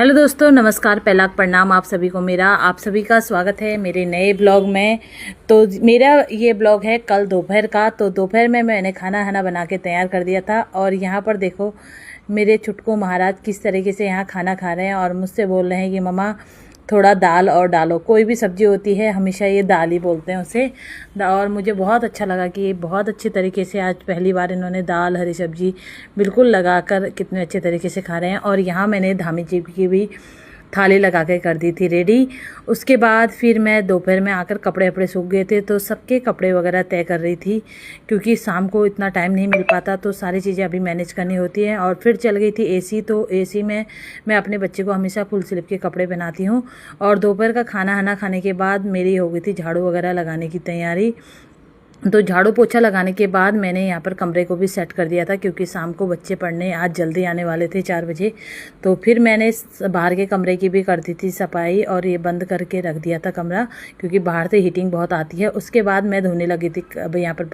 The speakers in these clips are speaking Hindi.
हेलो दोस्तों, नमस्कार, पहला प्रणाम आप सभी को। मेरा आप सभी का स्वागत है मेरे नए ब्लॉग में। तो मेरा ये ब्लॉग है कल दोपहर का। तो दोपहर में मैंने खाना बना के तैयार कर दिया था और यहाँ पर देखो मेरे छुटकू महाराज किस तरीके से यहाँ खाना खा रहे हैं और मुझसे बोल रहे हैं कि मम्मा थोड़ा दाल और डालो। कोई भी सब्ज़ी होती है हमेशा ये दाल ही बोलते हैं उसे। और मुझे बहुत अच्छा लगा कि ये बहुत अच्छे तरीके से आज पहली बार इन्होंने दाल हरी सब्ज़ी बिल्कुल लगाकर कितने अच्छे तरीके से खा रहे हैं। और यहाँ मैंने धामी जी की भी थाली लगा के कर दी थी रेडी। उसके बाद फिर मैं दोपहर में आकर कपड़े वपड़े सूख गए थे तो सबके कपड़े वगैरह तय कर रही थी, क्योंकि शाम को इतना टाइम नहीं मिल पाता तो सारी चीज़ें अभी मैनेज करनी होती हैं। और फिर चल गई थी एसी। तो एसी में मैं अपने बच्चे को हमेशा फुल स्लीव के कपड़े पहनाती हूँ। और दोपहर का खाना खाने के बाद मेरी हो गई थी झाड़ू वगैरह लगाने की तैयारी। तो झाड़ू पोछा लगाने के बाद मैंने यहाँ पर कमरे को भी सेट कर दिया था, क्योंकि शाम को बच्चे पढ़ने आज जल्दी आने वाले थे 4 बजे। तो फिर मैंने बाहर के कमरे की भी कर दी थी सफाई और ये बंद करके रख दिया था कमरा, क्योंकि बाहर से हीटिंग बहुत आती है। उसके बाद मैं धोने लगी थी अब यहाँ पर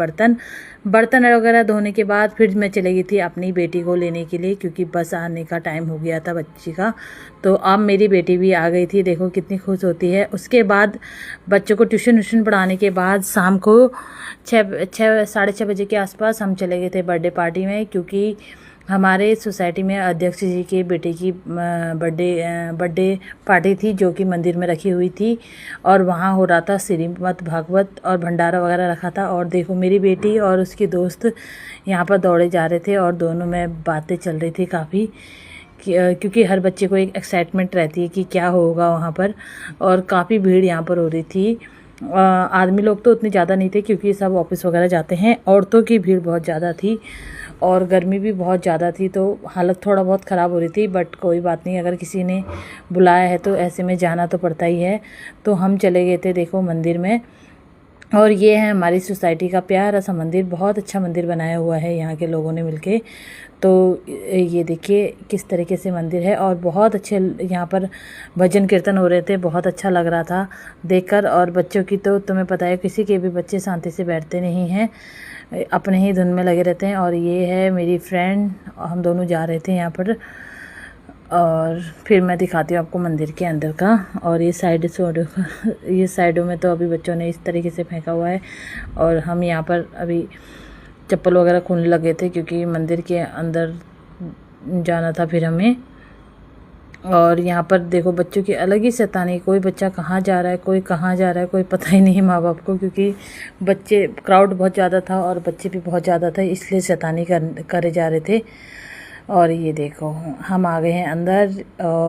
बर्तन वगैरह धोने के बाद फिर मैं चली गई थी अपनी बेटी को लेने के लिए, क्योंकि बस आने का टाइम हो गया था बच्ची का। तो अब मेरी बेटी भी आ गई थी, देखो कितनी खुश होती है। उसके बाद बच्चों को ट्यूशन पढ़ाने के बाद शाम को 6 बजे के आसपास हम चले गए थे बर्थडे पार्टी में, क्योंकि हमारे सोसाइटी में अध्यक्ष जी के बेटे की बर्थडे पार्टी थी जो कि मंदिर में रखी हुई थी। और वहाँ हो रहा था श्रीमद् भागवत और भंडारा वगैरह रखा था। और देखो मेरी बेटी और उसकी दोस्त यहाँ पर दौड़े जा रहे थे और दोनों में बातें चल रही थी काफ़ी, क्योंकि हर बच्चे को एक एक्साइटमेंट रहती है कि क्या होगा वहाँ पर। और काफ़ी भीड़ यहाँ पर हो रही थी। आदमी लोग तो उतने ज़्यादा नहीं थे क्योंकि सब ऑफिस वगैरह जाते हैं। औरतों की भीड़ बहुत ज़्यादा थी और गर्मी भी बहुत ज़्यादा थी, तो हालत थोड़ा बहुत ख़राब हो रही थी। बट कोई बात नहीं, अगर किसी ने बुलाया है तो ऐसे में जाना तो पड़ता ही है। तो हम चले गए थे देखो मंदिर में। और ये है हमारी सोसाइटी का प्यारा सा मंदिर, बहुत अच्छा मंदिर बनाया हुआ है यहाँ के लोगों ने मिलके। तो ये देखिए किस तरीके से मंदिर है और बहुत अच्छे यहाँ पर भजन कीर्तन हो रहे थे, बहुत अच्छा लग रहा था देखकर। और बच्चों की तो तुम्हें पता है किसी के भी बच्चे शांति से बैठते नहीं हैं, अपने ही धुन में लगे रहते हैं। और ये है मेरी फ्रेंड, हम दोनों जा रहे थे यहाँ पर। और फिर मैं दिखाती हूँ आपको मंदिर के अंदर का। और ये साइडों में तो अभी बच्चों ने इस तरीके से फेंका हुआ है। और हम यहाँ पर अभी चप्पल वगैरह खोलने लगे थे, क्योंकि मंदिर के अंदर जाना था फिर हमें। और यहाँ पर देखो बच्चों की अलग ही शैतानी, कोई बच्चा कहाँ जा रहा है कोई कहाँ जा रहा है कोई पता ही नहीं माँ बाप को, क्योंकि बच्चे क्राउड बहुत ज़्यादा था और बच्चे भी बहुत ज़्यादा थे, इसलिए शैतानी करे जा रहे थे। और ये देखो हम आ गए हैं अंदर। और